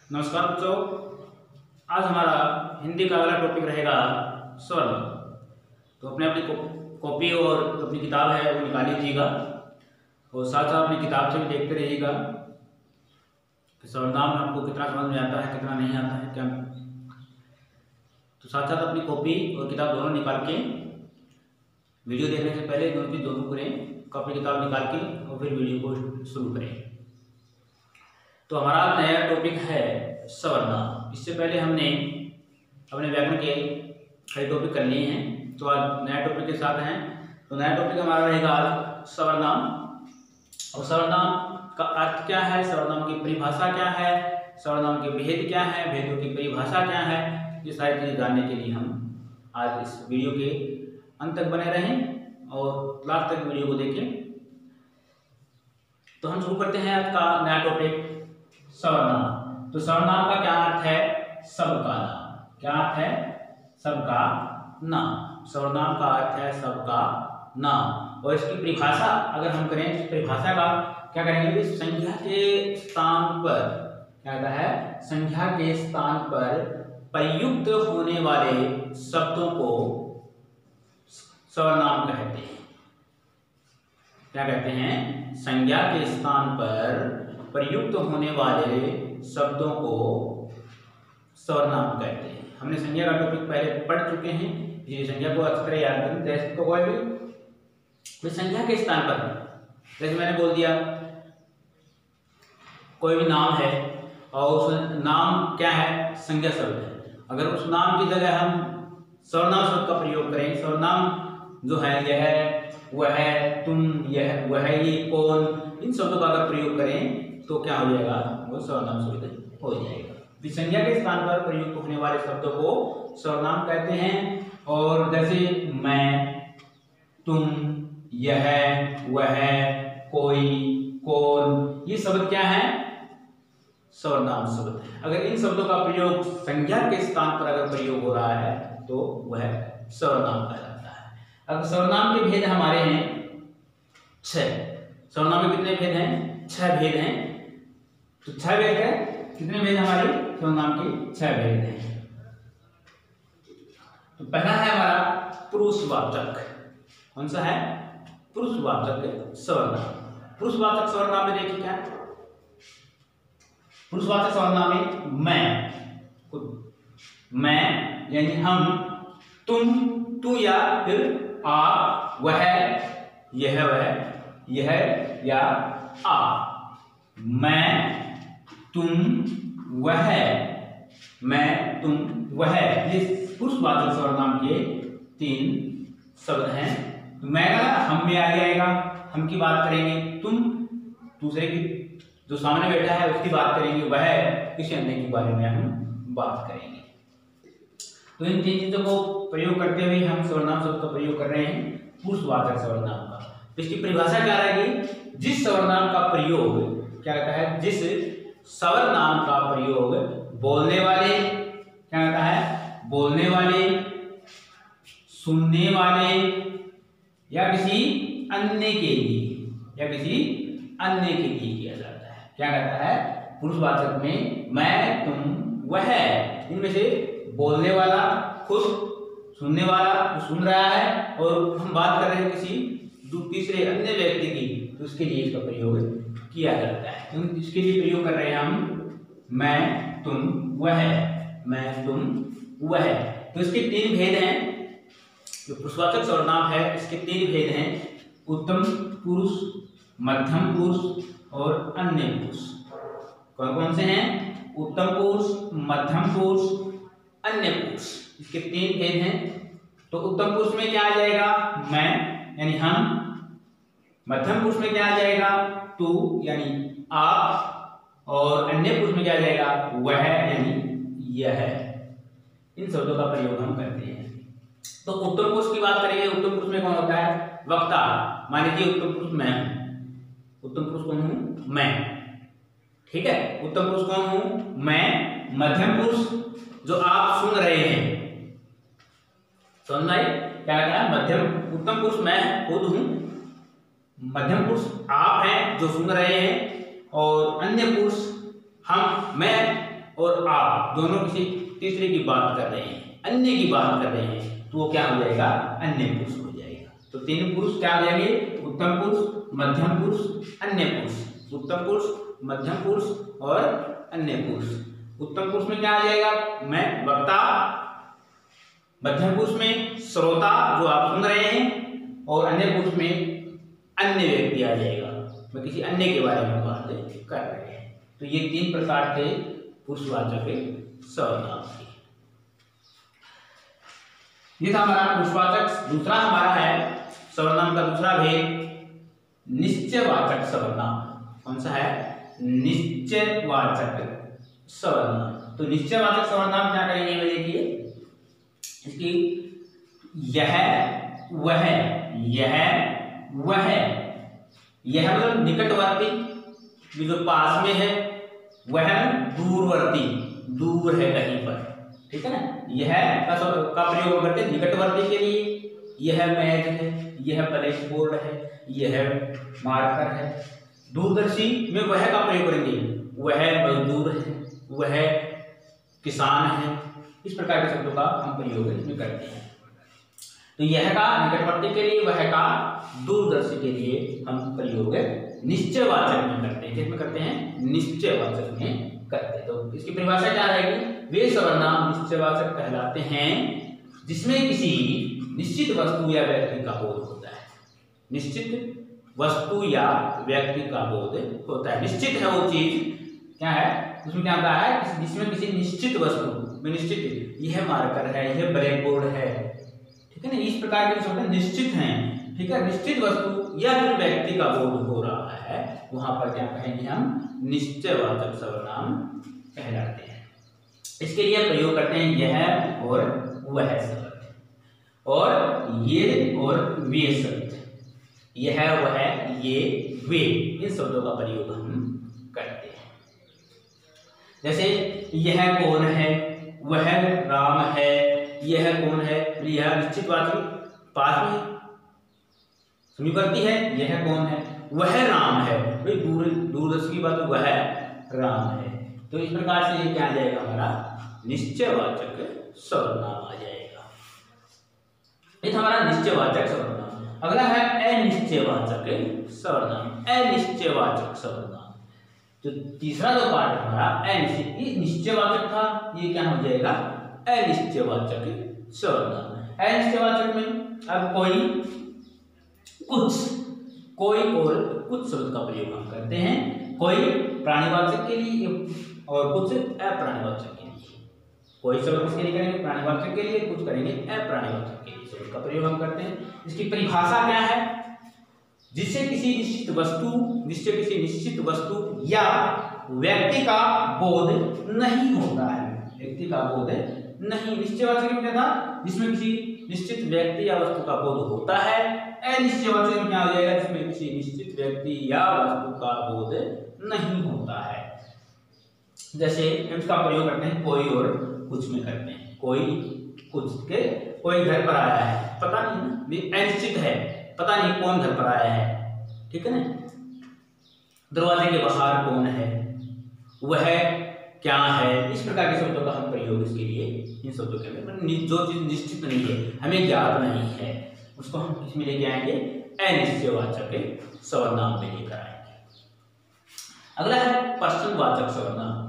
नमस्कार बच्चों, आज हमारा हिंदी का अगला टॉपिक रहेगा स्वर्ण। तो अपनी कॉपी और अपनी किताब है वो निकाल लीजिएगा और साथ साथ अपनी किताब से भी देखते रहिएगा कि सर्वनाम आपको कितना समझ में आता है, कितना नहीं आता है क्या। तो साथ साथ अपनी कॉपी और किताब दोनों निकाल के वीडियो देखने से पहले दोनों करें, कॉपी किताब निकाल के और फिर वीडियो को शुरू करें। तो हमारा नया टॉपिक है सर्वनाम। इससे पहले हमने अपने व्याकरण के कई टॉपिक कर लिए हैं, तो आज नया टॉपिक के साथ हैं। तो नया टॉपिक हमारा रहेगा आज सर्वनाम। और सर्वनाम का अर्थ क्या है, सर्वनाम की परिभाषा क्या है, सर्वनाम के भेद क्या है, भेदों की परिभाषा क्या है, ये सारी चीजें जानने के लिए हम आज इस वीडियो के अंत तक बने रहें और लास्ट तक वीडियो को देखें। तो हम शुरू करते हैं आज का नया टॉपिक सर्वनाम। तो सर्वनाम का क्या अर्थ है? सबका नाम। क्या अर्थ है? सबका नाम। सर्वनाम का अर्थ है सबका नाम। और इसकी परिभाषा अगर हम करें, इस परिभाषा का क्या करेंगे? संख्या के स्थान पर क्या कहता है? संख्या के स्थान पर प्रयुक्त होने वाले शब्दों को सर्वनाम कहते हैं। क्या कहते हैं? संज्ञा के स्थान पर प्रयुक्त होने वाले शब्दों को सर्वनाम कहते हैं। हमने संज्ञा का टॉपिक पहले पढ़ चुके हैं, ये संज्ञा को अच्छी तरह याद करें। जैसे तो कोई भी संज्ञा के स्थान पर, जैसे मैंने बोल दिया कोई भी नाम है और उस नाम क्या है? संज्ञा शब्द है। अगर उस नाम की जगह हम सर्वनाम शब्द का प्रयोग करें, सर्वनाम जो है यह है, वह है, तुम, यह, वह, ये, कौन, इन शब्दों का अगर प्रयोग करें तो क्या हो जाएगा? वो सर्वनाम शब्द हो जाएगा। संज्ञा के स्थान पर प्रयुक्त होने वाले शब्दों को सर्वनाम कहते हैं। और जैसे मैं, तुम, यह, वह, कोई, कौन, ये शब्द क्या है? सर्वनाम शब्द है। अगर इन शब्दों का प्रयोग संज्ञा के स्थान पर अगर प्रयोग हो रहा है तो वह सर्वनाम कहलाता है। अब सर्वनाम के भेद हमारे हैं 6। सर्वनाम में कितने भेद हैं? 6 भेद हैं। तो 6 भेद है। कितने भेद हमारे सर्वनाम के? 6 भेद हैं। तो पहला है हमारा पुरुषवाचक। कौन सा है? पुरुषवाचक सर्वनाम। पुरुषवाचक सर्वनाम में देखिए क्या है? पुरुषवाचक सर्वनाम में मैं यानी हम, तुम, तू या फिर आप, वह, यह, वह, यह या आप। मैं, तुम, वह, मैं, तुम, वह, ये पुरुषवाचक सर्वनाम के 3 शब्द हैं। तो मैं का हम में आ जाएगा, हम की बात करेंगे, तुम दूसरे की जो सामने बैठा है उसकी बात करेंगे, वह किसी अन्य के बारे में हम बात करेंगे। तो इन 3 चीजों को प्रयोग करते हुए हम सर्वनाम शब्द का प्रयोग कर रहे हैं पुरुषवाचक सर्वनाम का। तो इसकी परिभाषा क्या रहेगी? जिस सर्वनाम का प्रयोग क्या कहता है? जिस सर्वनाम का प्रयोग बोलने वाले क्या कहता है? बोलने वाले, सुनने वाले या किसी अन्य के लिए किया जाता है। क्या कहता है? पुरुषवाचक में मैं, तुम, वह, इनमें से बोलने वाला, खुद, सुनने वाला जो सुन रहा है और हम बात कर रहे हैं किसी तीसरे अन्य व्यक्ति की, तो उसके लिए इसका प्रयोग किया जाता है। तो इसके लिए प्रयोग कर रहे हैं हम मैं, तुम, वह, मैं, तुम, वह। तो इसके 3 भेद हैं। जो पुरुषवाचक सर्वनाम है इसके 3 भेद हैं: उत्तम पुरुष, मध्यम पुरुष और अन्य पुरुष। कौन कौन से हैं? उत्तम पुरुष, मध्यम पुरुष, अन्य पुरुष। इसके 3 भेद हैं। तो उत्तम पुरुष में क्या आ जाएगा? मैं यानी हम। मध्यम पुरुष में क्या आ जाएगा? तू यानी आप। और अन्य पुरुष में क्या आ जाएगा? वह यानी यह। इन शब्दों का प्रयोग हम करते हैं। तो उत्तम पुरुष की बात करेंगे। उत्तम पुरुष में कौन होता है? वक्ता। मान लीजिए उत्तम पुरुष मैं हूं। उत्तम पुरुष कौन हूं? मैं। ठीक है, उत्तम पुरुष कौन हूं? मैं। मध्यम पुरुष जो आप सुन रहे हैं, समझ आई? क्या कहता है? मध्यम, उत्तम पुरुष मैं खुद हूं, मध्यम पुरुष आप हैं जो सुन रहे हैं, और अन्य पुरुष हम, मैं और आप दोनों किसी तीसरे की बात कर रहे हैं, अन्य की बात कर रहे हैं, तो वो क्या हो जाएगा, अन्य पुरुष हो जाएगा। तो तीन पुरुष क्या हो जाएंगे, उत्तम पुरुष, मध्यम पुरुष, अन्य पुरुष। उत्तम पुरुष, मध्यम पुरुष और अन्य पुरुष। उत्तम पुरुष में क्या आ जाएगा, मैं वक्ता, मध्यम पुरुष में श्रोता जो आप सुन रहे हैं, और अन्य पुरुष में अन्य व्यक्ति आ जाएगा, मैं किसी अन्य के बारे में बात कर रहे हैं। तो ये तीन प्रकार के पुरुषवाचक सर्वनाम थे। ये था हमारा पुरुषवाचक। दूसरा हमारा है सर्वनाम का दूसरा भेद, निश्चयवाचक सर्वनाम। कौन सा है, निश्चयवाचक सर्वनाम। तो निश्चयवाचक सर्वनाम क्या करेंगे, देखिए इसकी यह, वह, यह मतलब निकटवर्ती, जो पास में है, वह दूरवर्ती, दूर है कहीं पर, ठीक है ना। यह का प्रयोग करते हैं निकटवर्ती के लिए, यह मेज है, यह ब्लैक बोर्ड है, यह मार्कर है। दूरदर्शी में वह का प्रयोग करेंगे, वह मजदूर है, वह किसान है। इस प्रकार के शब्दों का हम प्रयोग इसमें करते हैं। तो यह का निकटवर्ती के लिए, वह का दूरदर्शी के लिए हम प्रयोग निश्चयवाचक में करते हैं। किसमें करते हैं, निश्चयवाचक में करते हैं। तो इसकी परिभाषा क्या रहेगी, वे सर्वनाम निश्चयवाचक कहलाते हैं जिसमें किसी निश्चित वस्तु या व्यक्ति का बोध होता है। निश्चित वस्तु या व्यक्ति का बोध होता है। निश्चित है वो चीज, क्या है उसमें, क्या होता है जिसमें किसी निश्चित वस्तु, निश्चित यह मार्कर है, यह ब्लैक बोर्ड है, ठीक है ना। इस प्रकार के शब्द निश्चित हैं, ठीक है। निश्चित वस्तु या जो व्यक्ति का बोध हो रहा है, वहां पर क्या कहेंगे हम, निश्चयवाचक सर्वनाम कहलाते हैं। इसके लिए प्रयोग करते हैं यह और वह शब्द, और ये और वे शब्द, यह, वह, ये, वे, इन शब्दों का प्रयोग हम करते हैं। जैसे यह कौन है, वह राम है, यह कौन है, यह निश्चितवाचक पास में समीपवर्ती है, यह कौन है, वह राम है, भाई दूरदर्शी की बात, वह राम है। तो इस प्रकार से ये क्या आ जाएगा, हमारा निश्चयवाचक सर्वनाम आ जाएगा। ये हमारा निश्चयवाचक सर्वनाम। अगला है अनिश्चयवाचक सर्वनाम। अनिश्चयवाचक सर्वनाम, तो तीसरा जो पार्ट हमारा निश्चयवाचक था, ये क्या हो जाएगा, अनिश्चयवाचक सर्वनाम। अनिश्चयवाचक में अब कोई, कुछ, कोई और कुछ शब्द का प्रयोग हम करते हैं। कोई प्राणीवाचक के लिए और कुछ अप्राणीवाचक के लिए। कोई शब्द किसके लिए करेंगे, प्राणीवाचक के लिए, कुछ करेंगे अप्राणीवाचक के लिए, शब्द का प्रयोग हम करते हैं। इसकी परिभाषा क्या है, जिससे किसी निश्चित वस्तु या व्यक्ति का बोध नहीं होता है, व्यक्ति का बोध नहीं। निश्चयवाचक में क्या था, जिसमें किसी निश्चित व्यक्ति या वस्तु का बोध होता है। अनिश्चयवाचक में क्या हो जाएगा, जिसमें किसी निश्चित व्यक्ति या वस्तु का बोध नहीं होता है। जैसे हम इसका प्रयोग करते हैं कोई और कुछ में करते हैं। कोई कुछ के, कोई घर पर आया है, पता नहीं, अनिश्चित है, पता नहीं कौन घर पर आया है, ठीक है ना। दरवाजे के बाहर कौन है, वह क्या है, इस प्रकार के शब्दों का हम प्रयोग इसके लिए, इन शब्दों के अंदर जो चीज निश्चित नहीं है, हमें ज्ञात नहीं है, उसको हम किस में लेके आएंगे, अनिश्चयवाचक सर्वनाम में लेकर आएंगे। अगला है प्रश्नवाचक सर्वनाम।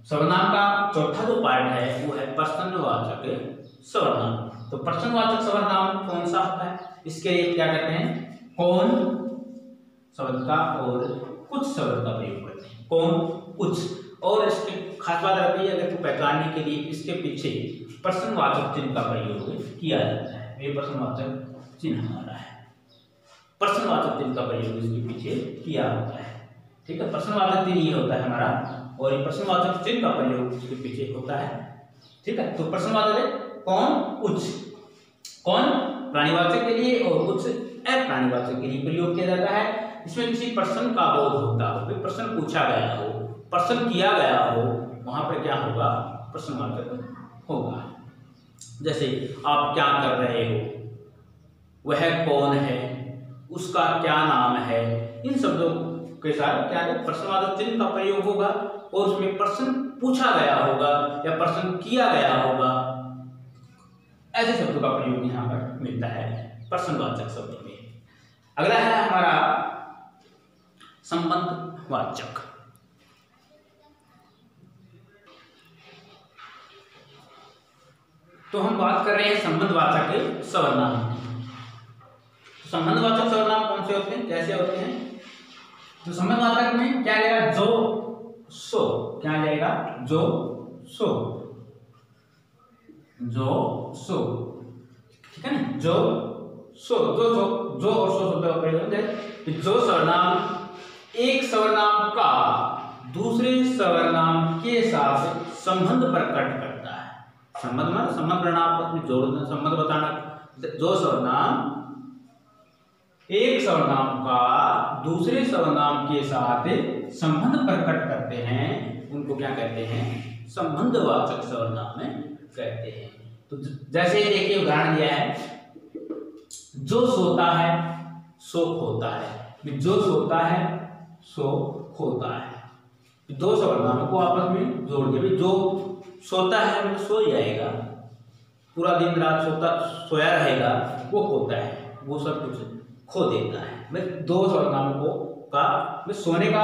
सर्वनाम का चौथा जो पार्ट है वो है प्रश्नवाचक सर्वनाम। तो प्रश्नवाचक सर्वनाम कौन सा होता है, इसके लिए क्या करते हैं, कौन शब्द का और कुछ शब्द का प्रयोग करते हैं। कौन, कुछ, और इसकी खास बात रहती है, अगर पहचानने के लिए इसके पीछे प्रश्नवाचक चिन्ह का प्रयोग किया जाता है। ये प्रश्नवाचक चिन्ह हमारा है, प्रश्नवाचक चिन्ह का प्रयोग इसके पीछे किया होता है, ठीक है। प्रश्नवाचक चिन्ह ये होता है हमारा, और ये प्रश्नवाचक चिन्ह का प्रयोग इसके पीछे होता है, ठीक है। तो प्रश्नवाचक कौन, कुछ, कौन प्राणीवाचक के लिए और कुछ अप्राणीवाचक के लिए प्रयोग किया जाता है। इसमें किसी प्रश्न का बोध होता हो, कोई प्रश्न पूछा गया हो, प्रश्न किया गया हो, वहां पर क्या होगा, प्रश्नवाचक होगा। जैसे आप क्या कर रहे हो, वह कौन है, उसका क्या नाम है, इन शब्दों के साथ क्या है, प्रश्नवाचक चिन्ह का प्रयोग होगा और उसमें प्रश्न पूछा गया होगा या प्रश्न किया गया होगा। ऐसे शब्दों का प्रयोग यहाँ पर मिलता है प्रश्नवाचक शब्दों में। अगला है हमारा संबंधवाचक। तो हम बात कर रहे हैं संबंधवाचक के सर्वनाम। संबंधवाचक सर्वनाम कौन से होते हैं, कैसे होते हैं? तो संबंधवाचक में क्या आएगा, जो सो, क्या आ जाएगा, जो सो, जो सो, ठीक है ना, जो सो, जो और सो शब्द का प्रयोग होता है। जो सर्वनाम एक सर्वनाम का दूसरे सर्वनाम के साथ संबंध प्रकट करता है। संबंध में संबंध आपस में जोड़ना, संबंध बताना। जो सर्वनाम एक सर्वनाम का दूसरे सर्वनाम के साथ संबंध प्रकट करते हैं उनको क्या कहते हैं, संबंधवाचक सर्वनाम कहते हैं। तो जैसे देखिए उदाहरण दिया है, जो सोता है सो खोता है। जो सोता है सो खोता है। दो सर्वनामों को आपस में जोड़ दिया। जो सोता है मतलब सो जाएगा, पूरा दिन रात सोया रहेगा, वो खोता है, वो सब कुछ खो देता है। मैं दो सर्वनामों का मैं सोने का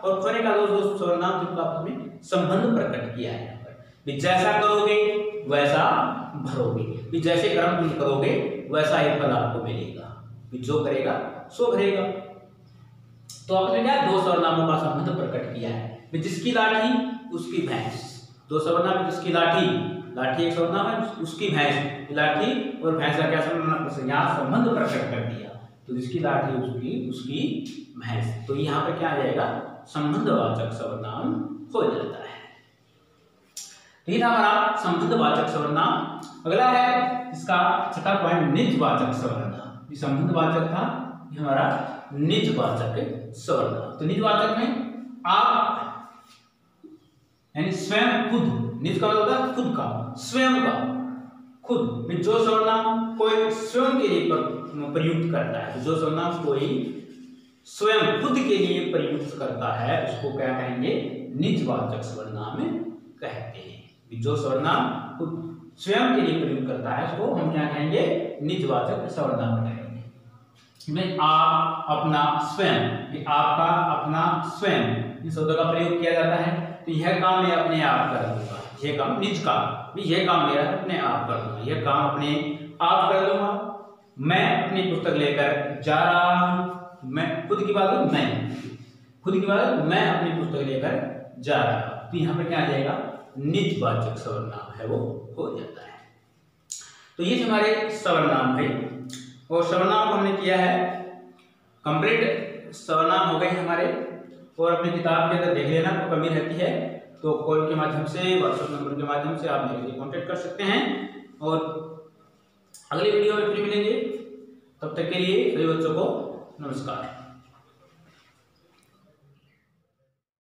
और खोने का दो सर्वनाम जिनका आपस में संबंध प्रकट किया है। जैसा करोगे वैसा भरोगे, जैसे कर्म तुम करोगे वैसा ही फल आपको मिलेगा। जो करेगा सो भरेगा। तो आपने क्या दो सर्वनामों का संबंध प्रकट किया है। जिसकी लाठी उसकी भैंस, दो सर्वनाम, जिसकी लाठी, लाठी एक सर्वनाम है, उसकी भैंस, लाठी और भैंस का क्या संबंध, यहाँ संबंध प्रकट कर दिया। तो जिसकी लाठी उसकी भैंस, तो यहाँ पे क्या आ जाएगा, संबंधवाचक सर्वनाम हो जाता है। तो ये था हमारा संबंधवाचक सर्वनाम। अगला है इसका छठा पॉइंट, निजवाचक सर्वनाम। ये संबंधवाचक था, ये हमारा निजवाचक सर्वनाम। तो निजवाचक में आप यानी स्वयं, खुद, निज का मतलब होता है खुद का, स्वयं का, खुद में जो सर्वनाम कोई स्वयं के लिए प्रयुक्त करता है, जो सर्वनाम कोई स्वयं खुद के लिए प्रयुक्त करता है उसको क्या कहेंगे, निजवाचक सर्वनाम कहते हैं। जो सर्वनाम खुद स्वयं के लिए प्रयुक्त करता है उसको हम क्या कहेंगे, निजवाचक सर्वनाम कहेंगे। में आप, अपना, स्वयं, आपका, अपना, स्वयं, इन शब्दों का प्रयोग किया जाता है। तो यह काम मैं अपने आप कर लूंगा, यह काम निज का, यह काम मेरा अपने आप कर लूंगा, यह काम अपने आप कर लूंगा। मैं अपनी पुस्तक लेकर जा रहा हूं, मैं खुद की बात है, मैं खुद की बात, मैं अपनी पुस्तक लेकर जा रहा हूं। तो यहाँ पे क्या आ जाएगा, निजवाचक सर्वनाम है वो हो जाता है। तो ये हमारे सर्वनाम है और सर्वनाम हमने किया है कंप्लीट। सर्वनाम हो गए हमारे। और अपनी किताब के अंदर देख लेना, तो कमी रहती है तो कॉल के माध्यम से, व्हाट्सएप नंबर के माध्यम से आप मेरे से कांटेक्ट कर सकते हैं। और अगली वीडियो में फिर मिलेंगे, तब तक के लिए सभी बच्चों को नमस्कार।